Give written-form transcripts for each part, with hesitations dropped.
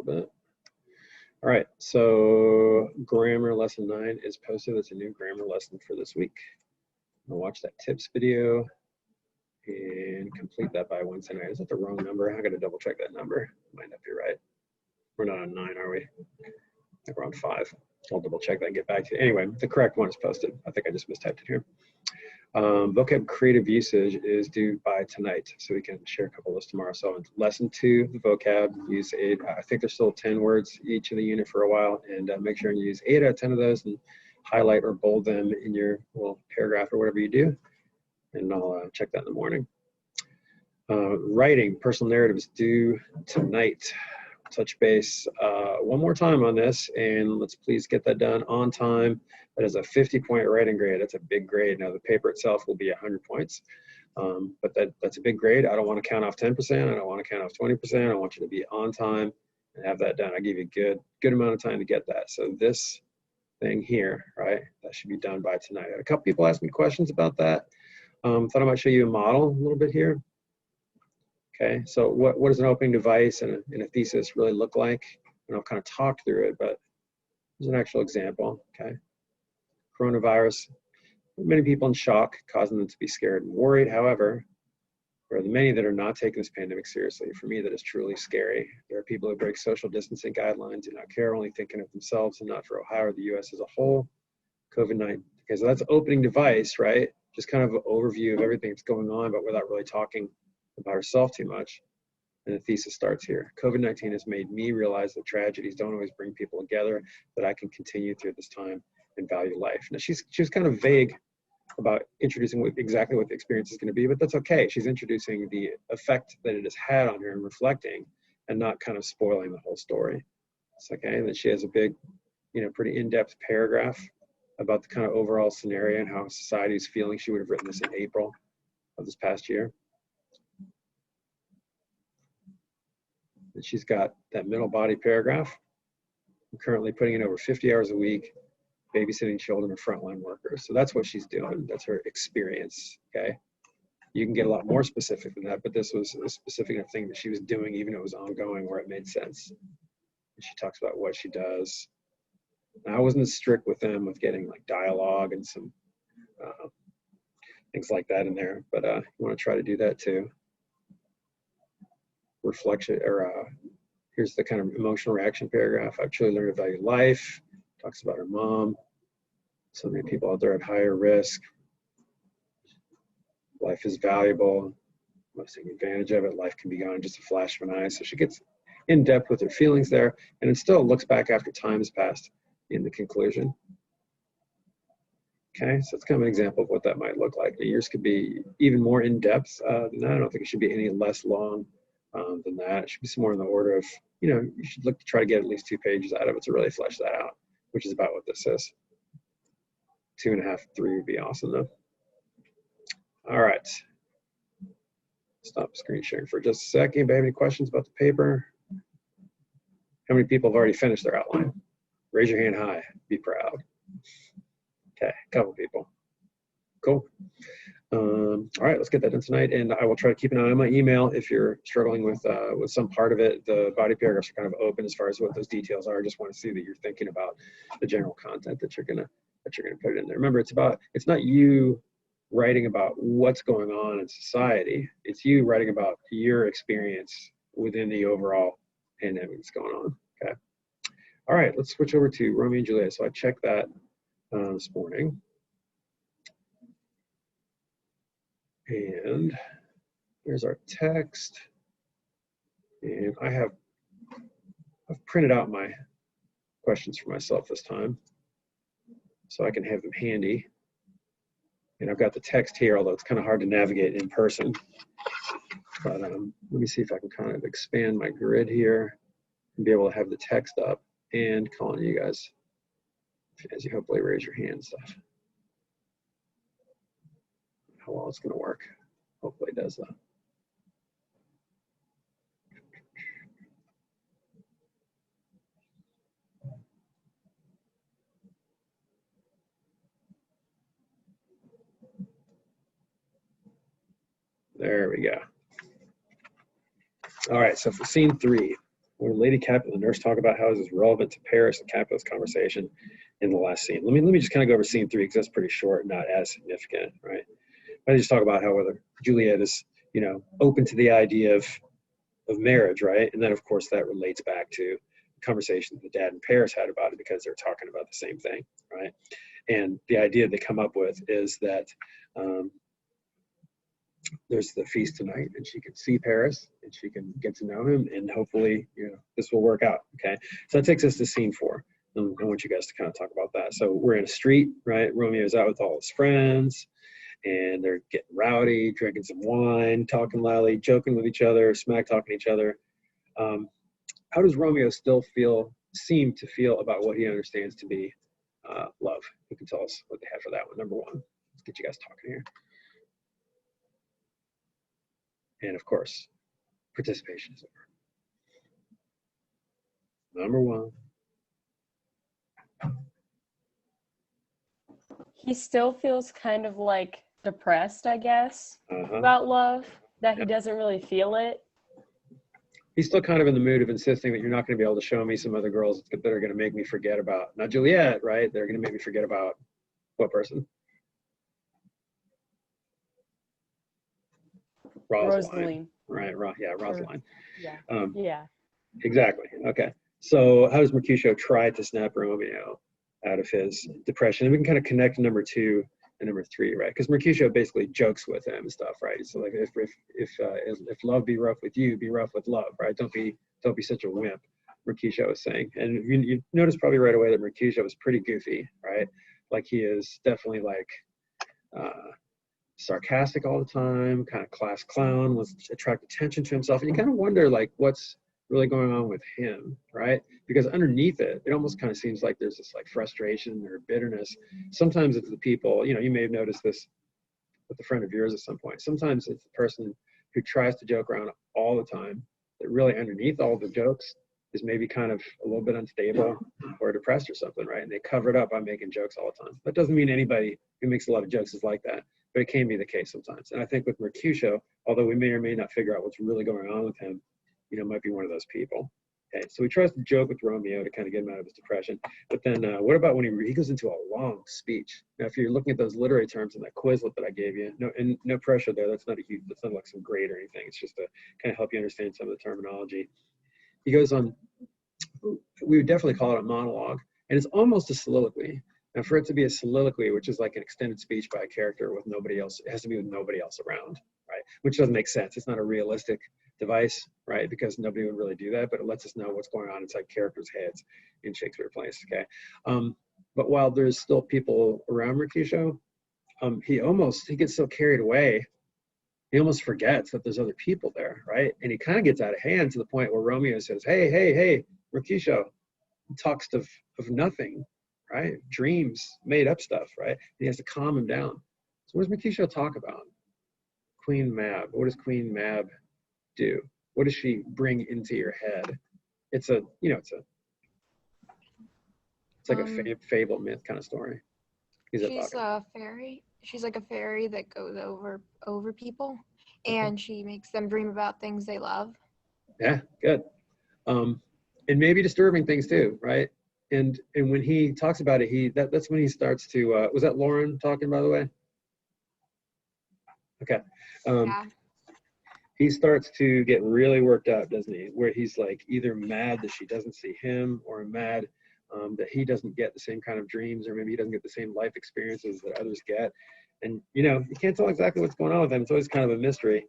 bit. All right, so grammar lesson 9 is posted. It's a new grammar lesson for this week. I'll watch that tips video and complete that by Wednesday night. Is that the wrong number? I gotta double check that number. Might not be right. We're not on 9, are we? I think we're on 5. I'll double check that and get back to you. Anyway, the correct one is posted. I think I just mistyped it here. Vocab creative usage is due by tonight, so we can share a couple of those tomorrow. So lesson 2, the vocab, use 8. I think there's still 10 words each in the unit for a while, and make sure you use 8 out of 10 of those and highlight or bold them in your little paragraph or whatever you do, and I'll check that in the morning. Writing, personal narrative is due tonight. Touch base one more time on this, and let's please get that done on time. That is a 50-point writing grade. That's a big grade. Now the paper itself will be 100 points, but that's a big grade. I don't want to count off 10%. I don't want to count off 20%. I want you to be on time and have that done. I give you a good amount of time to get that. So this thing here, right, that should be done by tonight. I had a couple people ask me questions about that. Thought I might show you a model a little bit here. Okay, so what does an opening device and a thesis really look like? And I'll kind of talk through it, but here's an actual example, okay? Coronavirus, many people in shock, causing them to be scared and worried. However, there are the many that are not taking this pandemic seriously. For me, that is truly scary. There are people who break social distancing guidelines, do not care, only thinking of themselves and not for Ohio or the US as a whole. COVID-19, okay, so that's opening device, right? Just kind of an overview of everything that's going on, but without really talking about herself too much. And the thesis starts here. COVID-19 has made me realize that tragedies don't always bring people together, that I can continue through this time and value life. Now she was kind of vague about introducing exactly what the experience is going to be, but that's okay. She's introducing the effect that it has had on her and reflecting, and not kind of spoiling the whole story. It's okay. And then she has a big, pretty in-depth paragraph about the kind of overall scenario and how society is feeling. She would have written this in April of this past year. And she's got that middle body paragraph. I'm currently putting in over 50 hours a week, babysitting children and frontline workers. So that's what she's doing. That's her experience, okay? You can get a lot more specific than that, but this was a specific enough thing that she was doing, even though it was ongoing, where it made sense. And she talks about what she does. Now, I wasn't as strict with them with getting like dialogue and some things like that in there, but you want to try to do that too. Reflection, or here's the kind of emotional reaction paragraph. I've truly learned to value life. Talks about her mom. So many people out there at higher risk. Life is valuable. Must take advantage of it. Life can be gone in just a flash of an eye. So she gets in depth with her feelings there, and it still looks back after time has passed in the conclusion. Okay, so it's kind of an example of what that might look like. Yours could be even more in depth than that. I don't think it should be any less long than that. It should be somewhere in the order of, you should look to try to get at least 2 pages out of it to really flesh that out, which is about what this is. 2.5, 3 would be awesome though. All right. Stop screen sharing for just a second. Anybody have any questions about the paper? How many people have already finished their outline? Raise your hand high. Be proud. Okay, a couple people. Cool. All right, let's get that done tonight, and I will try to keep an eye on my email if you're struggling with some part of it. The body paragraphs are kind of open as far as what those details are. I just want to see that you're thinking about the general content that you're gonna put in there. Remember, it's not you writing about what's going on in society. It's you writing about your experience within the overall pandemic that's going on. Okay. All right, let's switch over to Romeo and Juliet. So I checked that this morning. And here's our text. And I've printed out my questions for myself this time, so I can have them handy. And I've got the text here, although it's kind of hard to navigate in person. But let me see if I can kind of expand my grid here and be able to have the text up and call on you guys as you hopefully raise your hand and stuff. How well it's going to work. Hopefully it does that. There we go. All right, so for scene 3, we're Lady Capulet and the nurse talk about how this is relevant to Paris and Capulet's conversation in the last scene. Let me just kind of go over scene 3 because that's pretty short, not as significant, right? I just talk about how whether Juliet is, open to the idea of marriage, right? And then of course that relates back to the conversation the dad and Paris had about it because they're talking about the same thing, right? And the idea they come up with is that there's the feast tonight and she can see Paris and she can get to know him and hopefully, this will work out. Okay. So that takes us to scene 4. And I want you guys to kind of talk about that. So we're in a street, right? Romeo's out with all his friends and they're getting rowdy, drinking some wine, talking loudly, joking with each other, smack talking each other. How does Romeo still seem to feel about what he understands to be love? Who can tell us what they have for that one? Number 1. Let's get you guys talking here. And of course, participation is over. Number 1. He still feels kind of like depressed, I guess, about love, that he doesn't really feel it. He's still kind of in the mood of insisting that you're not going to be able to show me some other girls that are going to make me forget about, not Juliet, right? They're going to make me forget about what person? Rosaline. Right, Rosaline. Yeah. Exactly. Okay. So how does Mercutio try to snap Romeo out of his depression? And we can kind of connect number 2 and number 3, right? Because Mercutio basically jokes with him and stuff, right? So like if love be rough with you, be rough with love, right? Don't be such a wimp, Mercutio is saying. And you notice probably right away that Mercutio is pretty goofy, right? Like he is definitely like sarcastic all the time, kind of class clown, wants to attract attention to himself. And you kind of wonder like what's really going on with him, right? Because underneath it almost kind of seems like there's this like frustration or bitterness. Sometimes it's the people, you may have noticed this with a friend of yours at some point. Sometimes it's the person who tries to joke around all the time that really underneath all the jokes is maybe kind of a little bit unstable or depressed or something, right? And they cover it up by making jokes all the time. That doesn't mean anybody who makes a lot of jokes is like that, but it can be the case sometimes. And I think with Mercutio, although we may or may not figure out what's really going on with him, might be one of those people. Okay, so he tries to joke with Romeo to kind of get him out of his depression. But then what about when he goes into a long speech? Now, if you're looking at those literary terms in that Quizlet that I gave you, no pressure there. That's not like some grade or anything. It's just to kind of help you understand some of the terminology. He goes on, we would definitely call it a monologue, and it's almost a soliloquy. Now, for it to be a soliloquy, which is like an extended speech by a character with nobody else, it has to be with nobody else around, right? Which doesn't make sense. It's not a realistic device, right? Because nobody would really do that, but it lets us know what's going on inside characters' heads in Shakespeare plays, okay? But while there's still people around Mercutio, he gets so carried away, he almost forgets that there's other people there, right? And he kind of gets out of hand to the point where Romeo says, hey, Mercutio, talks of nothing, right? Dreams, made up stuff, right? And he has to calm him down. So what does Mercutio talk about? Queen Mab. What does Queen Mab do? What does she bring into your head? It's like a fable myth kind of story. She's a fairy. She's like a fairy that goes over people, and she makes them dream about things they love. Yeah, good. And maybe disturbing things too, right? And when he talks about it, that's when he starts to. Was that Lauren talking, by the way? Okay. Yeah. He starts to get really worked up, doesn't he? Where he's like either mad that she doesn't see him, or mad that he doesn't get the same kind of dreams, or maybe he doesn't get the same life experiences that others get. And you can't tell exactly what's going on with him. It's always kind of a mystery.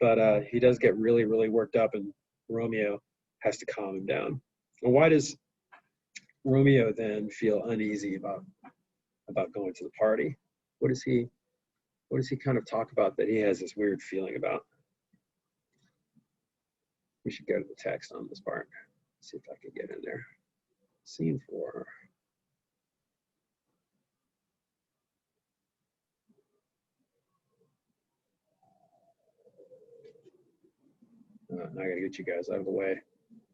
But he does get really, really worked up, and Romeo has to calm him down. Well, why does Romeo then feel uneasy about going to the party? What does he kind of talk about that he has this weird feeling about? We should go to the text on this part. See if I can get in there. Scene 4. Now I gotta get you guys out of the way.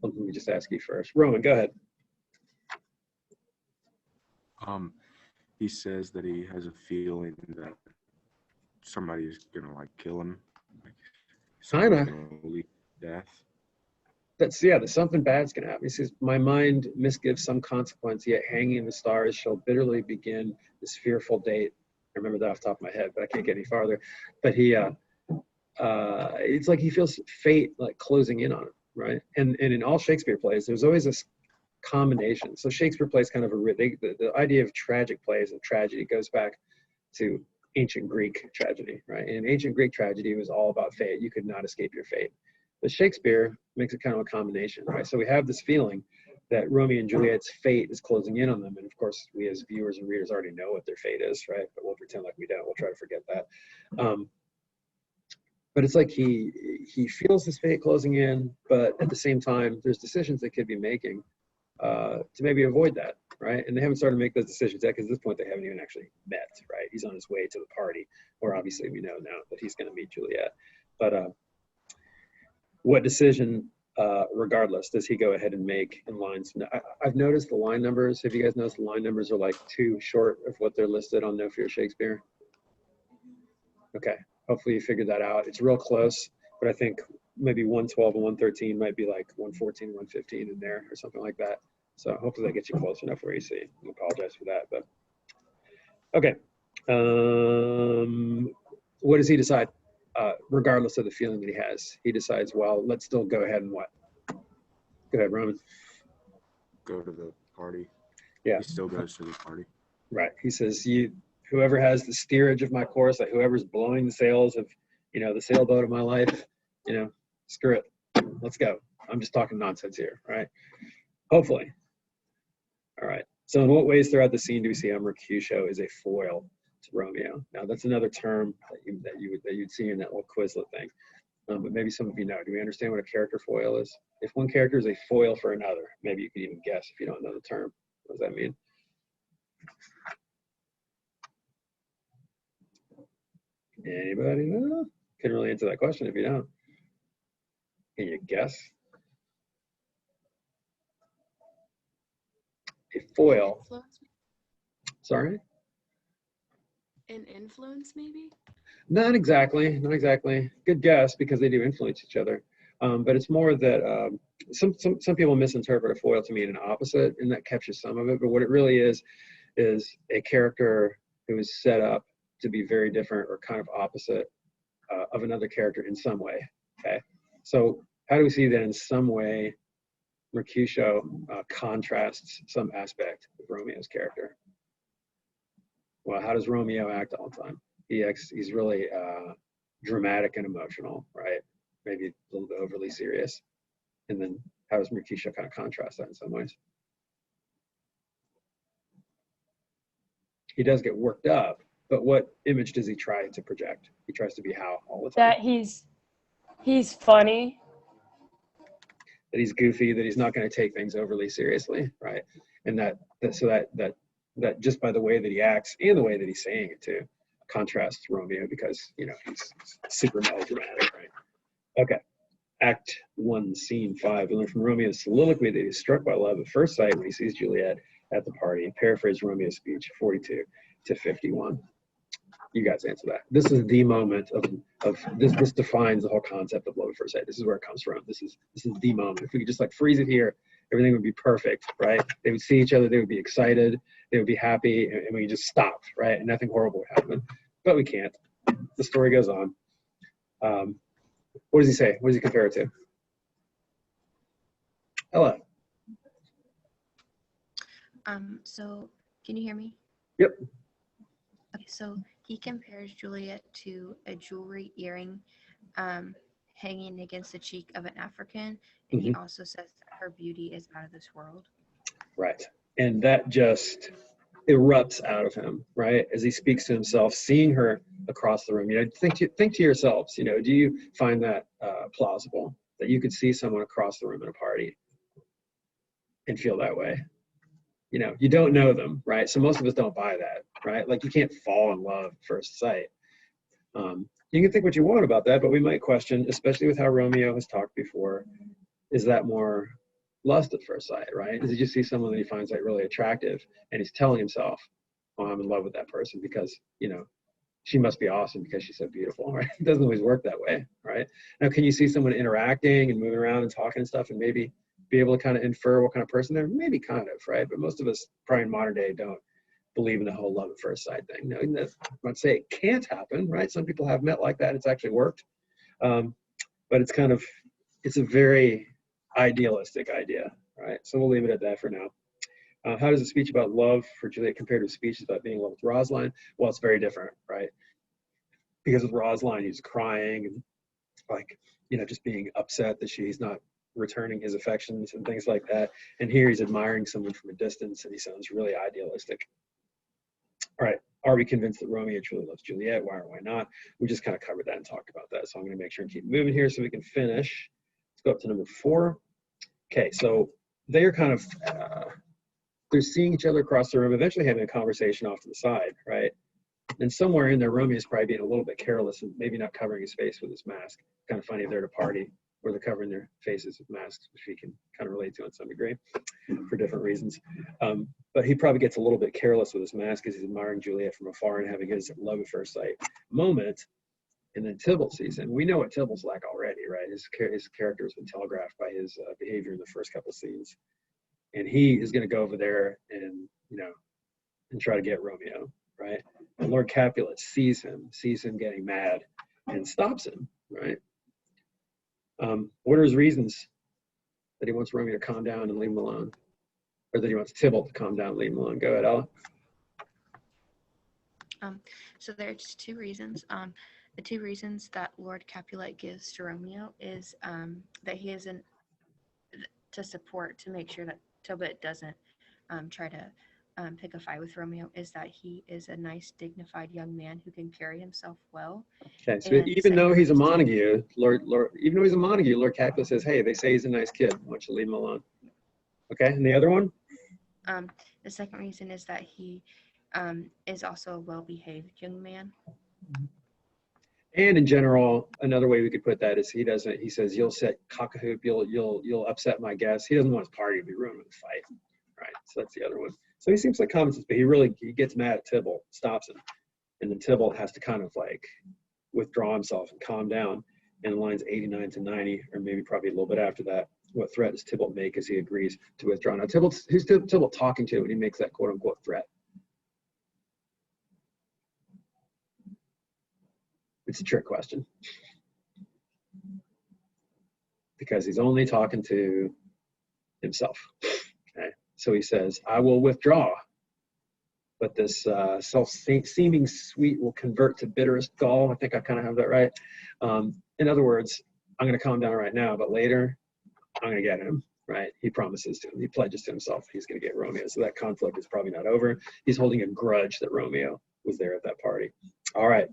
Let me just ask you first. Roman, go ahead. He says that he has a feeling that somebody's gonna like kill him. Like, Kinda. death. that something bad's gonna happen. He says, my mind misgives some consequence, yet hanging in the stars shall bitterly begin this fearful date. I remember that off the top of my head, but I can't get any farther. But it's like he feels fate like closing in on him, right? And in all Shakespeare plays, there's always this combination. So Shakespeare plays kind of the idea of tragic plays, of tragedy, goes back to ancient Greek tragedy, right? And in ancient Greek tragedy, it was all about fate. You could not escape your fate. But Shakespeare makes it kind of a combination, right? So we have this feeling that Romeo and Juliet's fate is closing in on them. And of course, we as viewers and readers already know what their fate is, right? But we'll pretend like we don't. We'll try to forget that. But it's like he feels his fate closing in, but at the same time, there's decisions they could be making to maybe avoid that, right? And they haven't started to make those decisions yet, because at this point they haven't even actually met, right? He's on his way to the party, or obviously we know now that he's going to meet Juliet. But what decision, regardless, does he go ahead and make in lines? I've noticed the line numbers. Have you guys noticed the line numbers are like too short of what they're listed on No Fear Shakespeare? Okay, hopefully you figured that out. It's real close, but I think maybe 112 and 113 might be like 114, 115 in there or something like that. So hopefully that gets you close enough where you see. I apologize for that, but okay. What does he decide? Regardless of the feeling that he has, he decides, well, let's still go ahead and what? Go ahead, Roman. Go to the party. Yeah. He still goes to the party. Right. He says, whoever has the steerage of my course, like whoever's blowing the sails of, the sailboat of my life, screw it. Let's go. I'm just talking nonsense here, right? Hopefully. All right. So in what ways throughout the scene do we see how Mercutio is a foil to Romeo? Now that's another term that you'd see in that little Quizlet thing. But maybe some of you know. Do we understand what a character foil is? If one character is a foil for another, maybe you can even guess if you don't know the term. What does that mean? Anybody know? Couldn't really answer that question if you don't. Can you guess? A foil. Influence? Sorry? An influence, maybe? Not exactly. Not exactly. Good guess, because they do influence each other. But it's more that some people misinterpret a foil to mean an opposite, and that captures some of it. But what it really is a character who is set up to be very different or kind of opposite of another character in some way. Okay. So how do we see that in some way Mercutio contrasts some aspect of Romeo's character? Well, how does Romeo act all the time? He's really dramatic and emotional, right? Maybe a little bit overly serious. And then how does Mercutio kind of contrast that in some ways? He does get worked up, but what image does he try to project? He tries to be how all the time? That he's funny. That he's goofy, that he's not going to take things overly seriously, right? And that just by the way that he acts and the way that he's saying it too, contrasts Romeo, because he's super melodramatic, right? Okay. Act 1, Scene 5. We learn from Romeo's soliloquy that he's struck by love at first sight when he sees Juliet at the party. And paraphrase Romeo's speech, 42 to 51. You guys answer that. This is the moment of this. This defines the whole concept of love at first sight. This is where it comes from. This is the moment. If we could just like freeze it here, everything would be perfect, right? They would see each other. They would be excited. They would be happy, and we just stop, right? And nothing horrible would happen. But we can't. The story goes on. What does he say? What does he compare it to? Ella. So can you hear me? Yep. Okay, so he compares Juliet to a jewelry earring hanging against the cheek of an African, and he also says that her beauty is out of this world. Right. And that just erupts out of him, right? As he speaks to himself, seeing her across the room. Think to yourselves, do you find that plausible, that you could see someone across the room at a party and feel that way? You don't know them, right? So most of us don't buy that, right? Like you can't fall in love at first sight. You can think what you want about that, but we might question, especially with how Romeo has talked before, is that more lust at first sight, right? Does he just see someone that he finds like really attractive and he's telling himself, oh, I'm in love with that person because, she must be awesome because she's so beautiful, right? It doesn't always work that way, right? Now, can you see someone interacting and moving around and talking and stuff and maybe be able to kind of infer what kind of person they're? Maybe kind of, right? But most of us probably in modern day don't believe in the whole love at first sight thing. No, I'm not saying it can't happen, right? Some people have met like that. It's actually worked. But it's a very idealistic idea, right? So we'll leave it at that for now. How does a speech about love for Juliet compare to a speech about being in love with Rosalind? Well, it's very different, right? Because with Rosalind, he's crying and like, just being upset that she's not returning his affections and things like that. And here he's admiring someone from a distance and he sounds really idealistic. All right, are we convinced that Romeo truly loves Juliet? Why or why not? We just kind of covered that and talked about that. So I'm going to make sure and keep moving here so we can finish. Let's go up to number 4. Okay, so they are kind of, they're seeing each other across the room, eventually having a conversation off to the side, right? And somewhere in there, Romeo's probably being a little bit careless and maybe not covering his face with his mask. Kind of funny if they're at a party where they're covering their faces with masks, which we can kind of relate to on some degree for different reasons. But he probably gets a little bit careless with his mask as he's admiring Juliet from afar and having his love at first sight moment. And then Tybalt sees him. We know what Tybalt's like already, right? His character has been telegraphed by his behavior in the first couple scenes. And he is going to go over there and, and try to get Romeo, right? And Lord Capulet sees him getting mad and stops him, right? What are his reasons that he wants Romeo to calm down and leave him alone? Or that he wants Tybalt to calm down and leave him alone? Go ahead, Ella. So there's 2 reasons. The 2 reasons that Lord Capulet gives to Romeo is that he isn't to make sure that Tybalt doesn't try to pick a fight with Romeo, is that he is a nice, dignified young man who can carry himself well. Okay, so even though he's a Montague, Lord Capulet says, hey, they say he's a nice kid. Why don't you leave him alone? Okay, and the other one? The second reason is that he is also a well-behaved young man. And in general, another way we could put that is he says, you'll set cock-a-hoop, you'll upset my guests. He doesn't want his party to be ruined with a fight, right? So that's the other one. So he seems like common sense, but he gets mad at Tybalt, stops him. And then Tybalt has to kind of like withdraw himself and calm down. And in lines 89 to 90, or maybe probably a little bit after that, what threat does Tybalt make as he agrees to withdraw? Now, who's Tybalt talking to when he makes that quote-unquote threat? It's a trick question. Because he's only talking to himself. Okay, so he says, I will withdraw, but this self-seeming sweet will convert to bitterest gall. I think I kind of have that right. In other words, I'm going to calm down right now, but later I'm going to get him, right? He promises to him. He pledges to himself he's going to get Romeo. So that conflict is probably not over. He's holding a grudge that Romeo was there at that party. All right.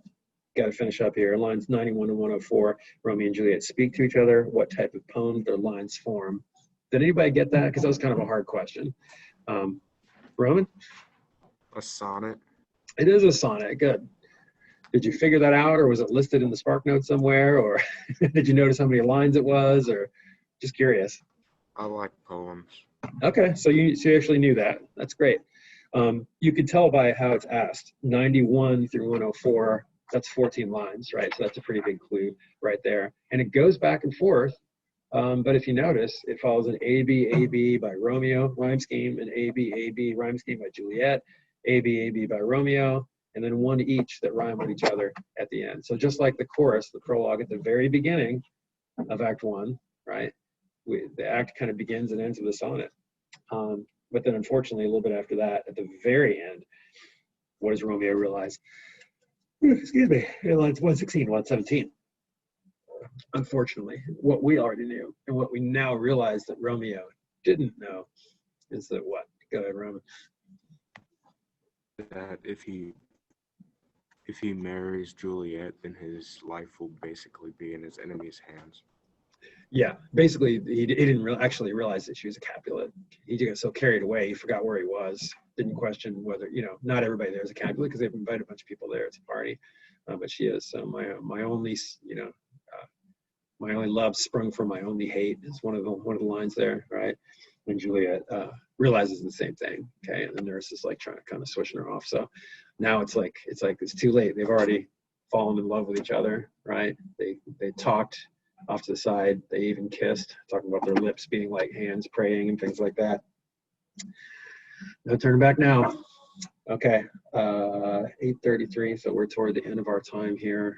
Got to finish up here. Lines 91 to 104. Romeo and Juliet speak to each other. What type of poem their lines form? Did anybody get that? Because that was kind of a hard question. Roman? A sonnet. It is a sonnet. Good. Did you figure that out, or was it listed in the Spark Notes somewhere, or did you notice how many lines it was, or just curious? I like poems. Okay, so you actually knew that. That's great. You could tell by how it's asked. 91 through 104. That's 14 lines, right? So that's a pretty big clue right there. And it goes back and forth. But if you notice, it follows an A-B, A-B by Romeo rhyme scheme, an A-B, A-B rhyme scheme by Juliet, A-B, A-B by Romeo, and then one each that rhyme with each other at the end. So just like the chorus, the prologue at the very beginning of Act 1, right? The act kind of begins and ends with a sonnet. But then unfortunately, a little bit after that, at the very end, what does Romeo realize? Excuse me, in lines 116, 117. Unfortunately, what we already knew and what we now realize that Romeo didn't know is that what? Go ahead, Roman. That if he marries Juliet, then his life will basically be in his enemy's hands. Yeah, basically, he didn't actually realize that she was a Capulet. He got so carried away, he forgot where he was. Didn't question whether, not everybody there is a Capulet because they've invited a bunch of people there. It's a party, but she is. So my only, my only love sprung from my only hate is one of the lines there, right? When Juliet realizes the same thing, okay, and the nurse is like trying to kind of switching her off. So now it's too late. They've already fallen in love with each other, right? They talked off to the side. They even kissed, talking about their lips being like hands praying and things like that. No turning back now. Okay, 8:33, so we're toward the end of our time here.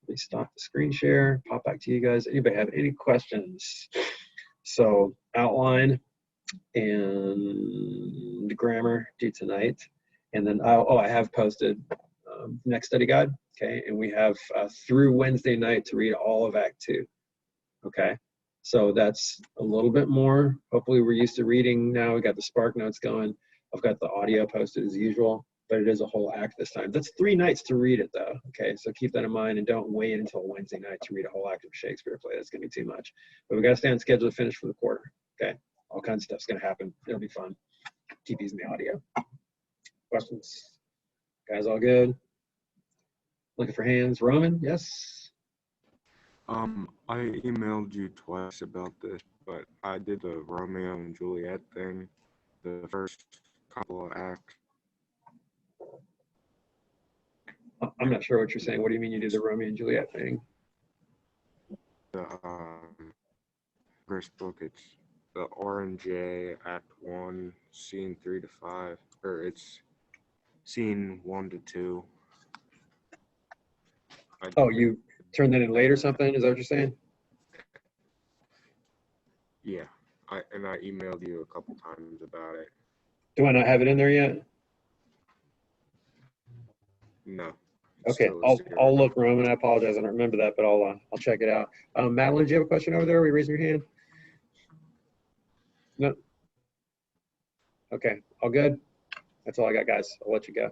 Let me stop the screen share, pop back to you guys. Anybody have any questions? So outline and grammar due tonight. And then, I have posted next study guide, okay? And we have through Wednesday night to read all of Act 2, okay? So that's a little bit more. Hopefully we're used to reading now. We got the Spark Notes going. I've got the audio posted as usual, but it is a whole act this time. That's 3 nights to read it though, okay? So keep that in mind and don't wait until Wednesday night to read a whole act of Shakespeare play. That's gonna be too much. But we gotta stay on schedule to finish for the quarter, okay? All kinds of stuff's gonna happen. It'll be fun. Keep using the audio. Questions? Guys all good? Looking for hands. Roman, yes? I emailed you twice about this, but I did the Romeo and Juliet thing, the first couple of acts. I'm not sure what you're saying. What do you mean you did the Romeo and Juliet thing? The first book, it's the R&J Act 1, Scene 3 to 5, or it's Scene 1 to 2. Oh, you turned that in late or something? Is that what you're saying? Yeah, I emailed you a couple times about it. Do I not have it in there yet? No. Okay, I'll look, Roman. I apologize. I don't remember that, but I'll check it out. Madeline, do you have a question over there? Are you raising your hand? No. Okay, all good. That's all I got, guys. I'll let you go.